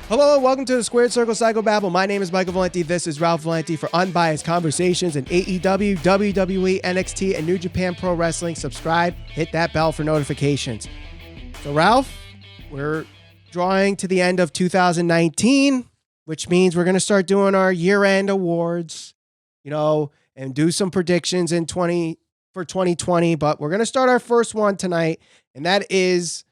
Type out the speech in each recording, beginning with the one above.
Hello, welcome to the Squared Circle Psychobabble. My name is Michael Valenti. This is Ralph Valenti for Unbiased Conversations in AEW, WWE, NXT, and New Japan Pro Wrestling. Subscribe, hit that bell for notifications. So, Ralph, we're drawing to the end of 2019, which means we're going to start doing our year-end awards, and do some predictions for 2020. But we're going to start our first one tonight, and that is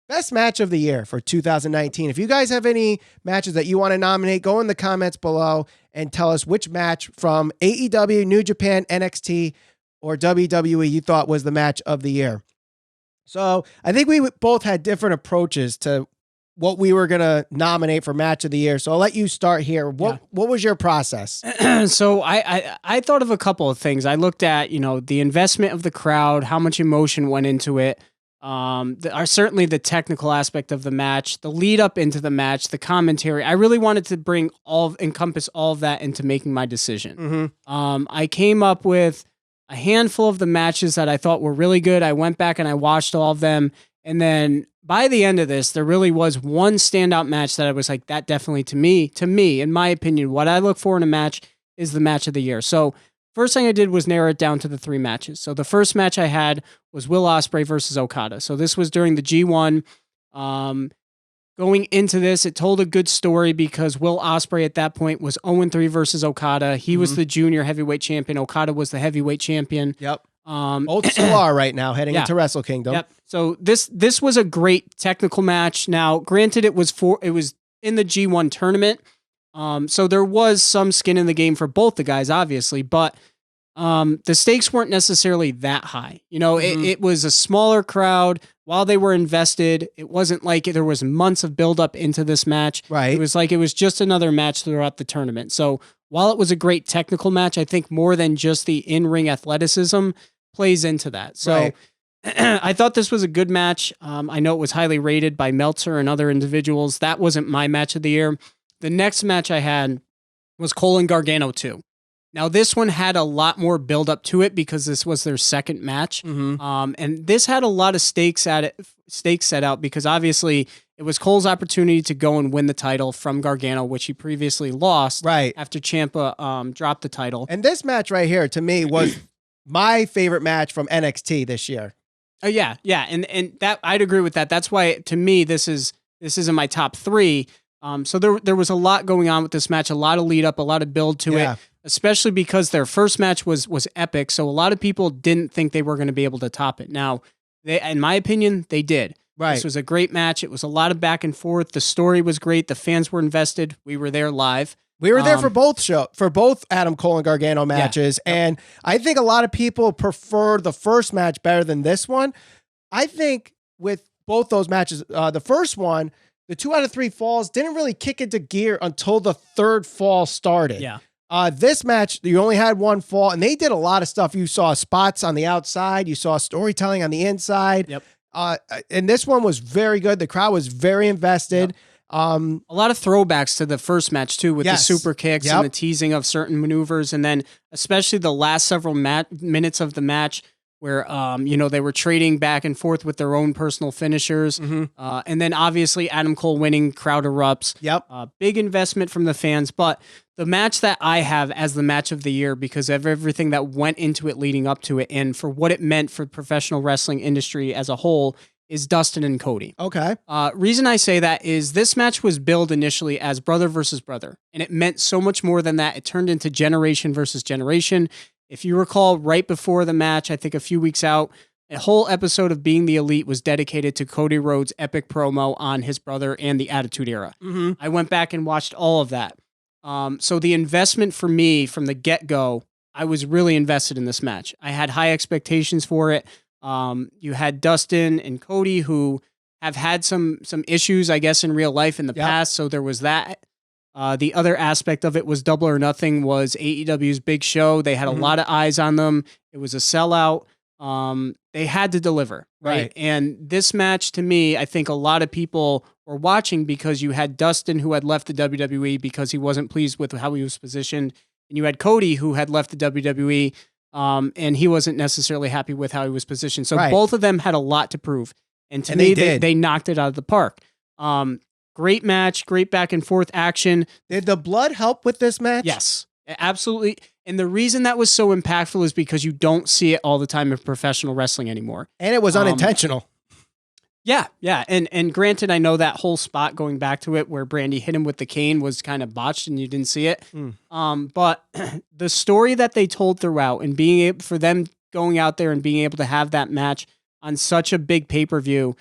Best Match of the Year for 2019. If you guys have any matches that you want to nominate, go in the comments below and tell us which match from AEW, New Japan, NXT, or WWE you thought was the match of the year. So I think we both had different approaches to what we were going to nominate for match of the year. So I'll let you start here. What was your process? So I thought of a couple of things. I looked at, the investment of the crowd, how much emotion went into it. Certainly the technical aspect of the match, the lead up into the match, the commentary. I really wanted to encompass all of that into making my decision. Mm-hmm. I came up with a handful of the matches that I thought were really good. I went back and I watched all of them. And then by the end of this, there really was one standout match that I was like, that definitely to me, in my opinion, what I look for in a match is the match of the year. So first thing I did was narrow it down to the 3 matches. So the first match I had was Will Ospreay versus Okada. So this was during the G1. Going into this, it told a good story because Will Ospreay at that point was 0-3 versus Okada. He was the junior heavyweight champion. Okada was the heavyweight champion. Yep. Both still are right now, heading into Wrestle Kingdom. Yep. So this was a great technical match. Now, granted, it was in the G1 tournament. So there was some skin in the game for both the guys, obviously, but the stakes weren't necessarily that high. It was a smaller crowd. While they were invested, it wasn't like there was months of buildup into this match. Right. It was like it was just another match throughout the tournament. So while it was a great technical match, I think more than just the in-ring athleticism plays into that. So right. I thought this was a good match. I know it was highly rated by Meltzer and other individuals. That wasn't my match of the year. The next match I had was Cole and Gargano 2. Now, this one had a lot more build up to it because this was their second match. Mm-hmm. And this had a lot of stakes set out because obviously it was Cole's opportunity to go and win the title from Gargano, which he previously lost after Ciampa dropped the title. And this match right here, to me, was my favorite match from NXT this year. Oh, yeah. And that I'd agree with that. That's why, to me, this is in my top 3. So there was a lot going on with this match, a lot of lead up, a lot of build to it, especially because their first match was epic. So a lot of people didn't think they were going to be able to top it. Now, in my opinion, they did. Right. This was a great match. It was a lot of back and forth. The story was great. The fans were invested. We were there live. We were there for both Adam Cole and Gargano matches. Yeah. And I think a lot of people prefer the first match better than this one. I think with both those matches, the first one, the 2 out of 3 falls didn't really kick into gear until the third fall started. Yeah. This match, you only had 1 fall, and they did a lot of stuff. You saw spots on the outside. You saw storytelling on the inside. Yep. And this one was very good. The crowd was very invested. Yep. A lot of throwbacks to the first match, too, with the super kicks and the teasing of certain maneuvers. And then especially the last several minutes of the match where, they were trading back and forth with their own personal finishers. Mm-hmm. And then obviously Adam Cole winning, crowd erupts. Yep. Big investment from the fans. But the match that I have as the match of the year, because of everything that went into it leading up to it and for what it meant for the professional wrestling industry as a whole, is Dustin and Cody. Okay. Reason I say that is this match was billed initially as brother versus brother, and it meant so much more than that. It turned into generation versus generation. If you recall, right before the match, I think a few weeks out, a whole episode of Being the Elite was dedicated to Cody Rhodes' epic promo on his brother and the Attitude Era. Mm-hmm. I went back and watched all of that. So the investment for me from the get-go, I was really invested in this match. I had high expectations for it. You had Dustin and Cody, who have had some issues, I guess, in real life in the past. So there was that. The other aspect of it was Double or Nothing was AEW's big show. They had a lot of eyes on them. It was a sellout. They had to deliver, right? And this match, to me, I think a lot of people were watching because you had Dustin, who had left the WWE because he wasn't pleased with how he was positioned. And you had Cody, who had left the WWE, and he wasn't necessarily happy with how he was positioned. So both of them had a lot to prove. And to me, they knocked it out of the park. Great match, great back and forth action. Did the blood help with this match? Yes, absolutely. And the reason that was so impactful is because you don't see it all the time in professional wrestling anymore. And it was unintentional. Yeah. And granted, I know that whole spot going back to it where Brandy hit him with the cane was kind of botched and you didn't see it. But the story that they told throughout and being able for them going out there and being able to have that match on such a big pay-per-view,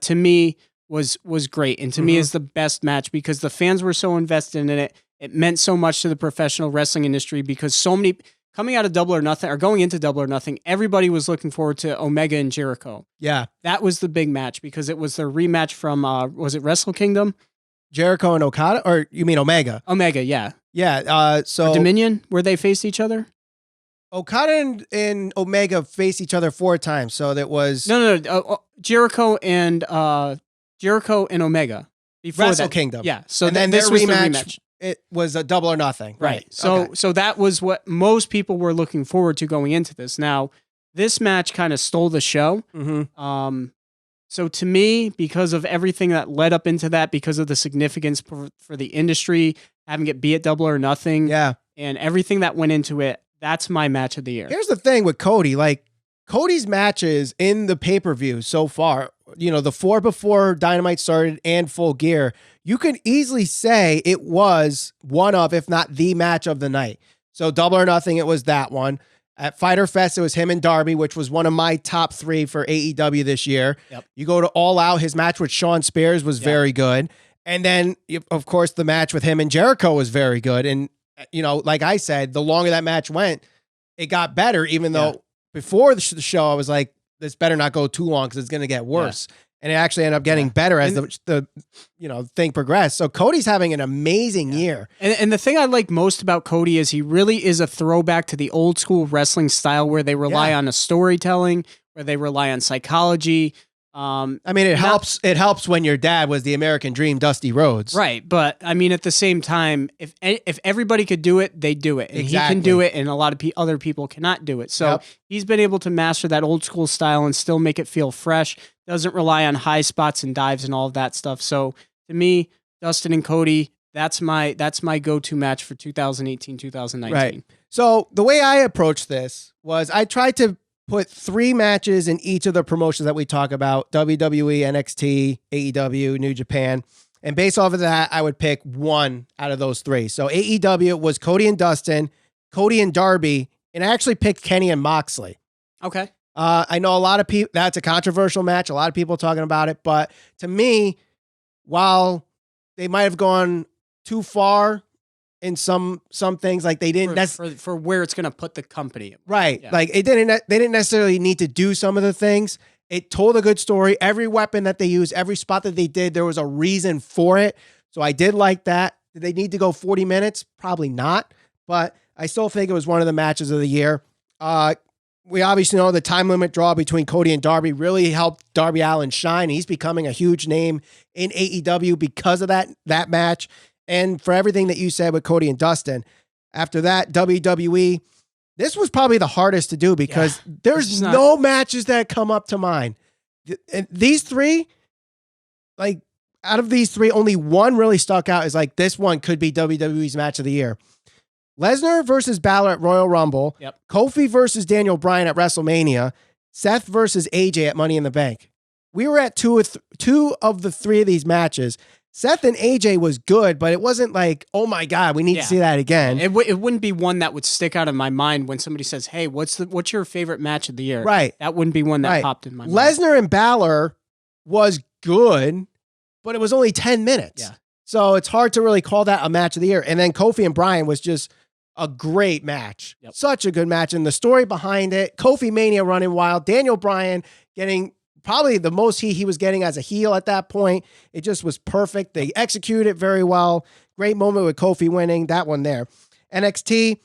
to me was great. And to me is the best match because the fans were so invested in it. It meant so much to the professional wrestling industry because so many coming out of Double or Nothing or going into Double or Nothing, everybody was looking forward to Omega and Jericho. Yeah. That was the big match because it was their rematch from, was it Wrestle Kingdom? Jericho and Okada? Or you mean Omega? Omega, yeah. Yeah. So or Dominion, where they faced each other? Okada and Omega faced each other 4 times. So that was... No. Jericho and Omega. Before Wrestle that. Kingdom. Yeah. So and then this their was rematch, the rematch. It was a Double or Nothing. Right. So that was what most people were looking forward to going into this. Now, this match kind of stole the show. So to me, because of everything that led up into that, because of the significance for the industry, having it be at Double or Nothing, and everything that went into it, that's my match of the year. Here's the thing with Cody. Like, Cody's matches in the pay-per-view so far, the 4 before Dynamite started and Full Gear, you could easily say it was one of, if not the match of the night. So Double or Nothing, it was that one. At Fyter Fest, it was him and Darby, which was one of my top 3 for AEW this year. You go to All Out, his match with Shawn Spears was very good. And then, of course, the match with him and Jericho was very good. And, like I said, the longer that match went, it got better, even though before the show, I was like, this better not go too long because it's going to get worse. And it actually ended up getting better as the thing progressed. So Cody's having an amazing year. And the thing I like most about Cody is he really is a throwback to the old school wrestling style where they rely on a storytelling, where they rely on psychology. I mean, it helps when your dad was the American Dream, Dusty Rhodes. Right. But I mean, at the same time, if everybody could do it, they do it. And he can do it, and a lot of other people cannot do it. So he's been able to master that old school style and still make it feel fresh. Doesn't rely on high spots and dives and all of that stuff. So to me, Dustin and Cody, that's my go-to match for 2018, 2019. Right. So the way I approached this was I tried to put 3 matches in each of the promotions that we talk about: WWE, NXT, AEW, New Japan. And based off of that, I would pick one out of those 3. So AEW was Cody and Dustin, Cody and Darby, and I actually picked Kenny and Moxley. Okay. I know a lot of people, that's a controversial match. A lot of people talking about it. But to me, while they might have gone too far in some things, like they didn't for where it's going to put the company. Right. Yeah. Like they didn't necessarily need to do some of the things. It told a good story. Every weapon that they used, every spot that they did, there was a reason for it. So I did like that. Did they need to go 40 minutes? Probably not. But I still think it was one of the matches of the year. We obviously know the time limit draw between Cody and Darby really helped Darby Allin shine. He's becoming a huge name in AEW because of that match. And for everything that you said with Cody and Dustin, after that, WWE, this was probably the hardest to do because there's no matches that come up to mind. And these 3, like out of these 3, only one really stuck out is like, this one could be WWE's match of the year. Lesnar versus Balor at Royal Rumble. Kofi versus Daniel Bryan at WrestleMania. Seth versus AJ at Money in the Bank. We were at 2 of the 3 of these matches. Seth and AJ was good, but it wasn't like, oh my God, we need to see that again. It wouldn't be one that would stick out in my mind when somebody says, hey, what's your favorite match of the year? Right. That wouldn't be one that popped in my mind. Lesnar and Balor was good, but it was only 10 minutes. Yeah. So it's hard to really call that a match of the year. And then Kofi and Bryan was just a great match. Such a good match. And the story behind it, Kofi Mania running wild, Daniel Bryan getting probably the most he was getting as a heel at that point. It just was perfect. They executed it very well. Great moment with Kofi winning that one there. NXT,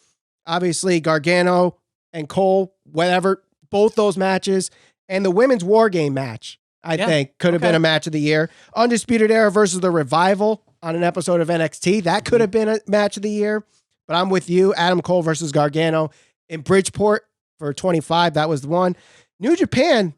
obviously Gargano and Cole, whatever, both those matches. And the women's war game match, I think, could have been a match of the year. Undisputed Era versus the Revival on an episode of NXT. That could have been a match of the year. But I'm with you. Adam Cole versus Gargano in Bridgeport for 25. That was the one. New Japan,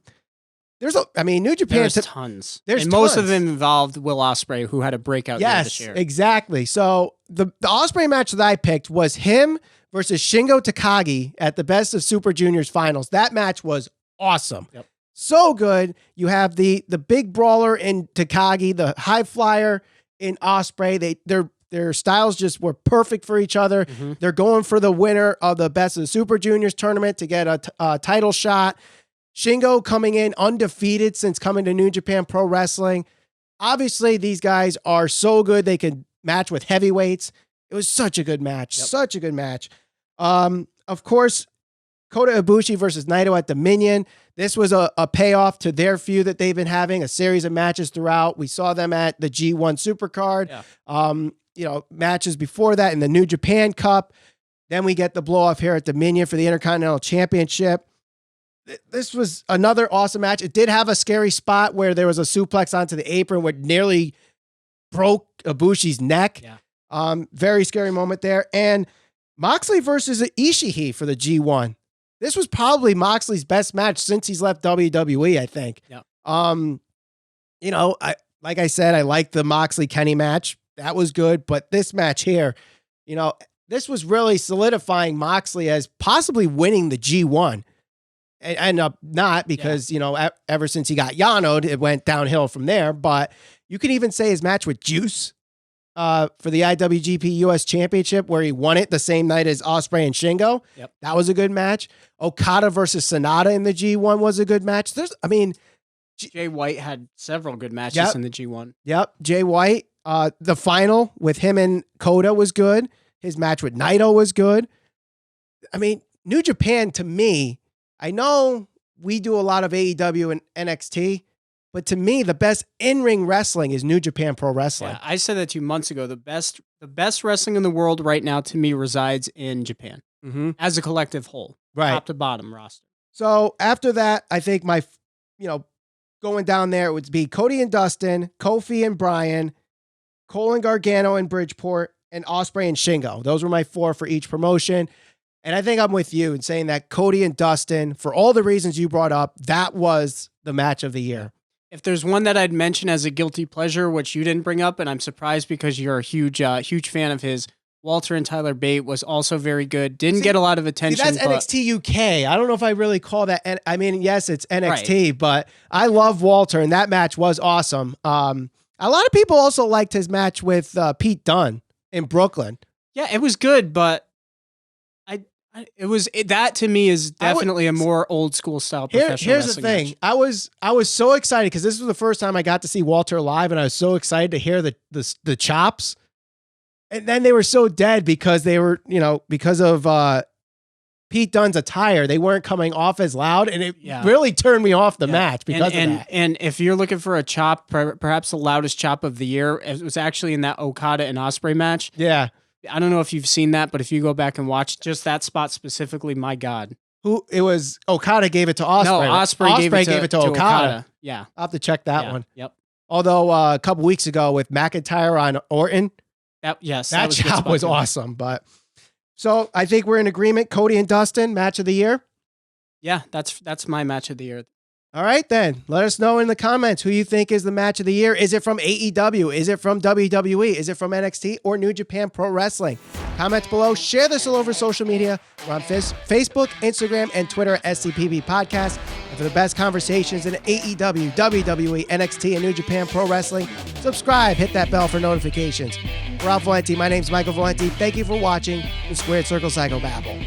New Japan. There's tons. There's and most tons. of them involved Will Ospreay, who had a breakout year this year. Yes, exactly. So the Ospreay match that I picked was him versus Shingo Takagi at the Best of Super Juniors finals. That match was awesome. Yep. So good. You have the big brawler in Takagi, the high flyer in Ospreay. Their styles just were perfect for each other. Mm-hmm. They're going for the winner of the Best of the Super Juniors tournament to get a title shot. Shingo coming in undefeated since coming to New Japan Pro Wrestling. Obviously, these guys are so good they can match with heavyweights. It was such a good match. Yep. Such a good match. Of course, Kota Ibushi versus Naito at Dominion. This was a payoff to their feud that they've been having, a series of matches throughout. We saw them at the G1 Supercard. Yeah. Matches before that in the New Japan Cup. Then we get the blow off here at Dominion for the Intercontinental Championship. This was another awesome match. It did have a scary spot where there was a suplex onto the apron where nearly broke Ibushi's neck. Yeah. Very scary moment there. And Moxley versus Ishii for the G1. This was probably Moxley's best match since he's left WWE, I think. Yeah. Like I said, I liked the Moxley Kenny match. That was good. But this match here, this was really solidifying Moxley as possibly winning the G1. And end up not because, ever since he got Yano'd, it went downhill from there. But you could even say his match with Juice for the IWGP US Championship, where he won it the same night as Ospreay and Shingo. Yep. That was a good match. Okada versus Sonata in the G1 was a good match. Jay White had several good matches in the G1. Yep. Jay White. The final with him and Kota was good. His match with Naito was good. New Japan, to me, I know we do a lot of AEW and NXT, but to me, the best in-ring wrestling is New Japan Pro Wrestling. Yeah, I said that 2 months ago. The best wrestling in the world right now, to me, resides in Japan as a collective whole, top to bottom roster. So after that, I think going down there, it would be Cody and Dustin, Kofi and Bryan, Cole and Gargano and Bridgeport, and Ospreay and Shingo. Those were my 4 for each promotion. And I think I'm with you in saying that Cody and Dustin, for all the reasons you brought up, that was the match of the year. If there's one that I'd mention as a guilty pleasure, which you didn't bring up, and I'm surprised because you're a huge fan of his, Walter and Tyler Bate was also very good. Didn't get a lot of attention. That's NXT UK. I don't know if I really call that. Yes, it's NXT, but I love Walter, and that match was awesome. A lot of people also liked his match with Pete Dunne in Brooklyn. Yeah, it was good, but that to me is definitely a more old school style professional Here's the thing. Match. I was so excited because this was the first time I got to see Walter live, and I was so excited to hear the chops. And then they were so dead because they were, because of Pete Dunne's attire, they weren't coming off as loud, and it really turned me off the match because of that. And if you're looking for a chop, perhaps the loudest chop of the year, it was actually in that Okada and Ospreay match. Yeah. I don't know if you've seen that, but if you go back and watch just that spot specifically, my God. It was Okada gave it to Ospreay. No, Ospreay gave it to Okada. Yeah. I'll have to check that one. Yep. Although a couple weeks ago with McIntyre on Orton, that chop was awesome. But so I think we're in agreement. Cody and Dustin, match of the year. Yeah, that's my match of the year. All right, then. Let us know in the comments who you think is the match of the year. Is it from AEW? Is it from WWE? Is it from NXT or New Japan Pro Wrestling? Comments below. Share this all over social media. We're on Facebook, Instagram, and Twitter at SCPB Podcast. And for the best conversations in AEW, WWE, NXT, and New Japan Pro Wrestling, subscribe. Hit that bell for notifications. For Ralph Valenti, my name's Michael Valenti. Thank you for watching the Squared Circle Psychobabble.